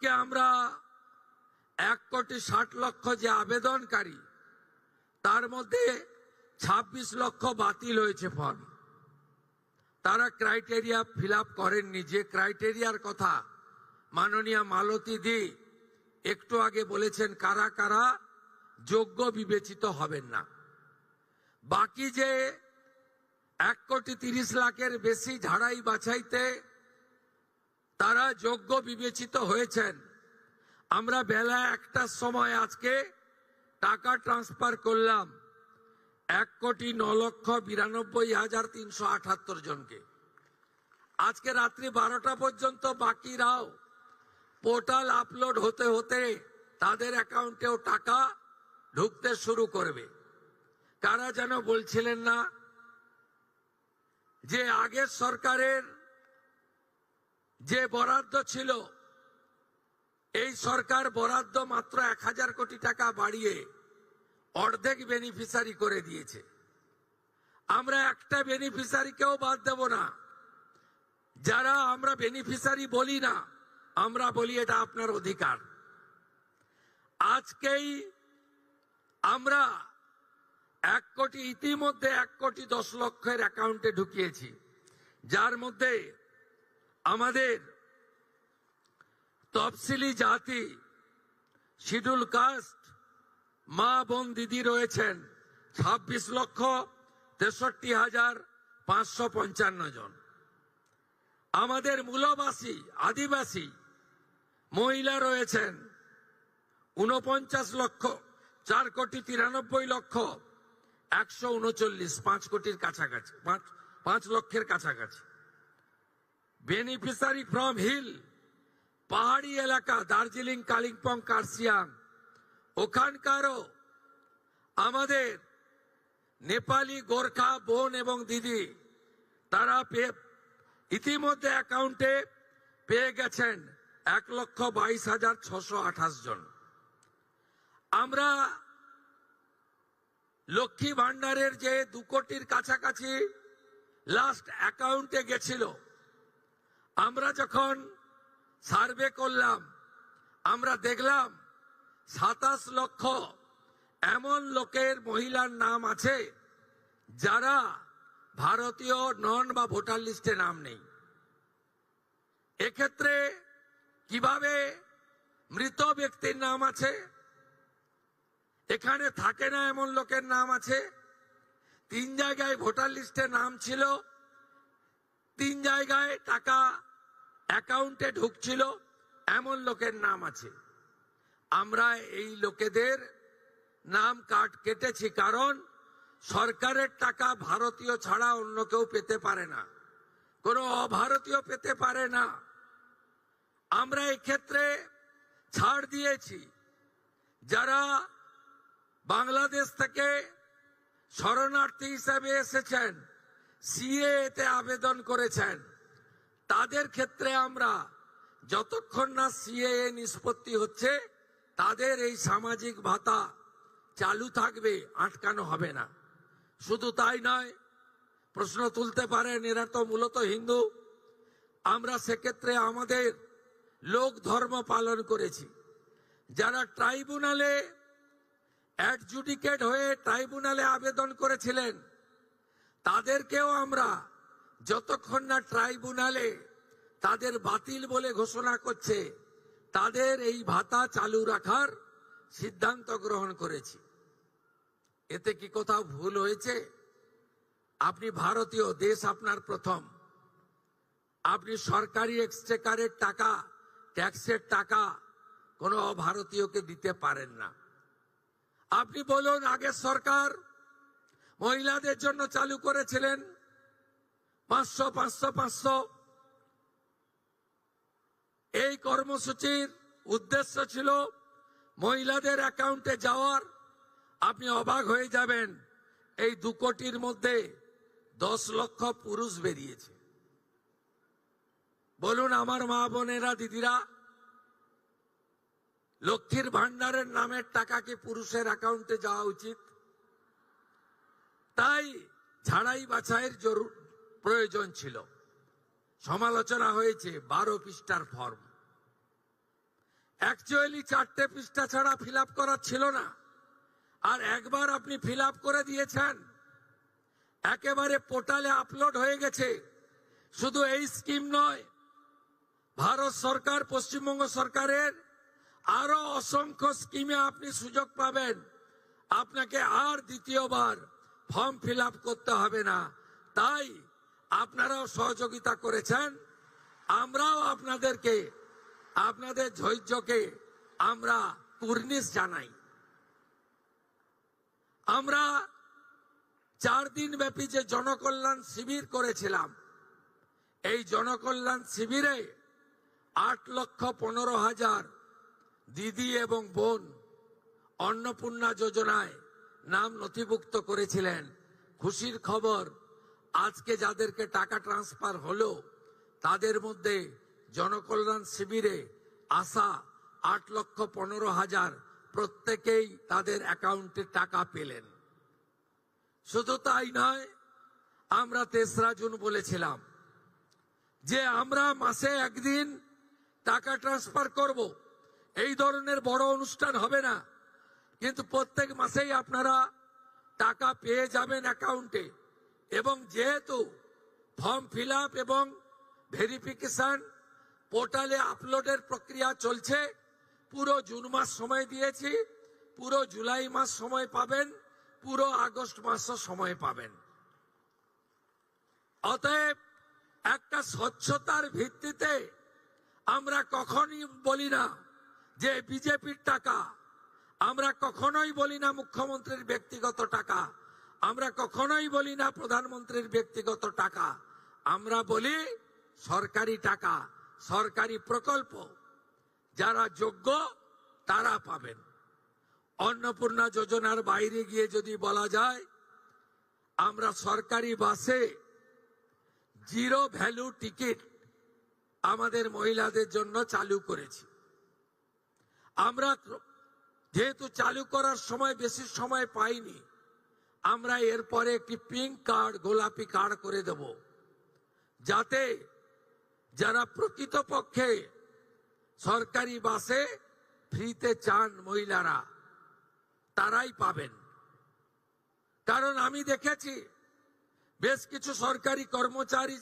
আজকে আমরা 1,60,00,000 যে আবেদনকারী, তার মধ্যে 26 লক্ষ বাতিল হয়েছে ফর্ম। তারা ক্রাইটেরিয়া ফিল আপ করেননি। যে ক্রাইটেরিয়ার কথা মাননীয় মালতী দি একটু আগে বলেছেন, কারা কারা যোগ্য বিবেচিত হবেন না। বাকি যে 1,30,00,000-এর বেশি ঝাড়াই বাছাইতে তারা যোগ্য বিবেচিত হয়েছেন, আমরা বেলা 1টার সময় আজকে টাকা ট্রান্সফার করলাম 1,09,92,378 জনকে। আজকে রাত্রি 12টা পর্যন্ত বাকিরাও পোর্টাল আপলোড হতে হতে তাদের অ্যাকাউন্টেও টাকা ঢুকতে শুরু করবে। কারা যেন বলছিলেন না যে আগের সরকারের যে বরাদ্দ ছিল, এই সরকার বরাদ্দ মাত্র 1,000 কোটি টাকা বাড়িয়ে অর্ধেক বেনিফিশিয়ারি করে দিয়েছে। আমরা একটা বেনিফিশিয়ারিকেও বাদ দেব না। যারা আমরা বেনিফিশিয়ারি বলি না, আমরা বলি এটা আপনার অধিকার। আজকেই আমরা 1 কোটি, ইতিমধ্যে 1,10,00,000-এর অ্যাকাউন্টে ঢুকিয়েছি, যার মধ্যে আমাদের তফসিলি জাতি, শিডিউল কাস্ট মা বোন দিদি রয়েছেন 26,63,555 জন। আমাদের মূলবাসী আদিবাসী মহিলা রয়েছেন 49,04,93,139,139, 5 কোটির কাছাকাছি, 5 লক্ষের কাছাকাছি। বেনিফিশিয়ারি ফ্রম হিল, পাহাড়ি এলাকা, দার্জিলিং, কালিম্পং, কার্শিয়াং, ওখানকারও আমাদের নেপালি গোর্খা বোন এবং দিদি, তারা ইতিমধ্যে অ্যাকাউন্টে পেয়ে গেছেন 1,22,628 জন। আমরা লক্ষ্মী ভান্ডারের যে 2 কোটির কাছাকাছি লাস্ট অ্যাকাউন্টে গেছিল, আমরা যখন সার্ভে করলাম, আমরা দেখলাম 27 লক্ষ এমন লোকের, মহিলার নাম আছে যারা ভারতীয় নন বা ভোটার লিস্টে নাম নেই। এক্ষেত্রে কিভাবে মৃত ব্যক্তির নাম আছে, এখানে থাকে না এমন লোকের নাম আছে, 3 জায়গায় ভোটার লিস্টে নাম ছিল, 3 জায়গায় টাকা অ্যাকাউন্টে ঢুকছিল, এমন লোকের নাম আছে। আমরা এই লোকেদের নাম কেটেছি, কারণ সরকারের টাকা ভারতীয় ছাড়া অন্য কেউ পেতে পারে না, কোনো অভারতীয় পেতে পারে না। আমরা এই ক্ষেত্রে ছাড় দিয়েছি। যারা বাংলাদেশ থেকে শরণার্থী হিসেবে এসেছেন, সিএএ-তে আবেদন করেছেন, তাদের ক্ষেত্রে আমরা যতক্ষণ না সিএএ নিষ্পত্তি হচ্ছে, তাদের এই সামাজিক ভাতা চালু থাকবে, আটকানো হবে না। শুধু তাই নয়, প্রশ্ন তুলতে পারেন এরা তো মূলত হিন্দু। আমরা সেক্ষেত্রে আমাদের লোক ধর্ম পালন করেছি। যারা ট্রাইব্যুনালে অ্যাডজুডিকেট হয়ে ট্রাইব্যুনালে আবেদন করেছিলেন, তাদেরকেও আমরা যতক্ষণ না ট্রাইব্যুনালে তাদের বাতিল বলে ঘোষণা করছে, তাদের এই ভাতা চালু রাখার সিদ্ধান্ত গ্রহণ করেছি। এতে কি কোথাও ভুল হয়েছে? আপনি ভারতীয়, দেশ আপনার প্রথম। আপনি সরকারি এক্সচেকারের টাকা, ট্যাক্সের টাকা কোনো অভারতীয়কে দিতে পারেন না। আপনি বলুন, আগের সরকার মহিলাদের জন্য চালু করেছিলেন 500, 500, 500। এই কর্মসূচির উদ্দেশ্য ছিল মহিলাদের অ্যাকাউন্টে যাওয়ার। আপনি অবাক হয়ে যাবেন, এই 2 কোটির মধ্যে 10 লক্ষ পুরুষ বেরিয়েছে। বলুন আমার মা বোনেরা, দিদিরা, লক্ষ্মীর ভান্ডারের নামের টাকা কি পুরুষের অ্যাকাউন্টে যাওয়া উচিত? তাই ঝাড়াই বাছাইয়ের প্রয়োজন ছিল। সমালোচনা হয়েছে, 12 পৃষ্ঠার ফর্ম। অ্যাকচুয়ালি 4টে পৃষ্ঠা ছাড়া ফিল আপ করা ছিল না, আর একবার আপনি ফিল আপ করে দিয়েছেন, একেবারে পোর্টালে আপলোড হয়ে গেছে। শুধু এই স্কিম নয়, ভারত সরকার, পশ্চিমবঙ্গ সরকারের আরো অসংখ্য স্কিমে আপনি সুযোগ পাবেন। আপনাকে আর দ্বিতীয়বার ফর্ম ফিল আপ করতে হবে না। তাই আপনারাও সহযোগিতা করেছেন, আমরাও আপনাদেরকে, আপনাদের ধৈর্যকে আমরা কুর্নিশ জানাই। আমরা 4 দিন ব্যাপী যে জনকল্যাণ শিবির করেছিলাম, এই জনকল্যাণ শিবিরে 8,15,000 দিদি এবং বোন অন্নপূর্ণা যোজনায় নাম নথিভুক্ত করেছিলেন। খুশির খবর, আজকে যাদেরকে টাকা ট্রান্সফার হলো তাদের মধ্যে জনকল্যাণ শিবিরে আসা 8,15,000 প্রত্যেকেই তাদের অ্যাকাউন্টে টাকা পেলেন। শুধু তাই নয়, আমরা 3রা জুন বলেছিলাম যে আমরা মাসে একদিন টাকা ট্রান্সফার করব। এই ধরনের বড় অনুষ্ঠান হবে না, কিন্তু প্রত্যেক মাসেই আপনারা টাকা পেয়ে যাবেন অ্যাকাউন্টে। এবং যেহেতু ফর্ম ফিল আপ এবং ভেরিফিকেশন পোর্টালে আপলোডের প্রক্রিয়া চলছে, পুরো জুন মাস সময় দিয়েছি, পুরো জুলাই মাস সময় পাবেন, পুরো আগস্ট মাসও সময় পাবেন। অতএব একটা স্বচ্ছতার ভিত্তিতে আমরা কখনই বলি না যে বিজেপির টাকা, আমরা কখনোই বলি না মুখ্যমন্ত্রীর ব্যক্তিগত টাকা, আমরা কখনোই বলি না প্রধানমন্ত্রীর ব্যক্তিগত টাকা, আমরা বলি সরকারি টাকা, সরকারি প্রকল্প, যারা যোগ্য তারা পাবেন। অন্নপূর্ণা যোজনার বাইরে গিয়ে যদি বলা যায়, আমরা সরকারি বাসে 0 ভ্যালু টিকিট আমাদের মহিলাদের জন্য চালু করেছি। আমরা যেহেতু চালু করার সময় বেশি সময় পাইনি, আমরা এরপরে একটি পিঙ্ক কার্ড, গোলাপি কার্ড করে দেব, যাতে যারা প্রকৃতপক্ষে সরকারি বাসে ফ্রিতে চান মহিলারা, তারাই পাবেন। কারণ আমি দেখেছি বেশ কিছু সরকারি কর্মচারী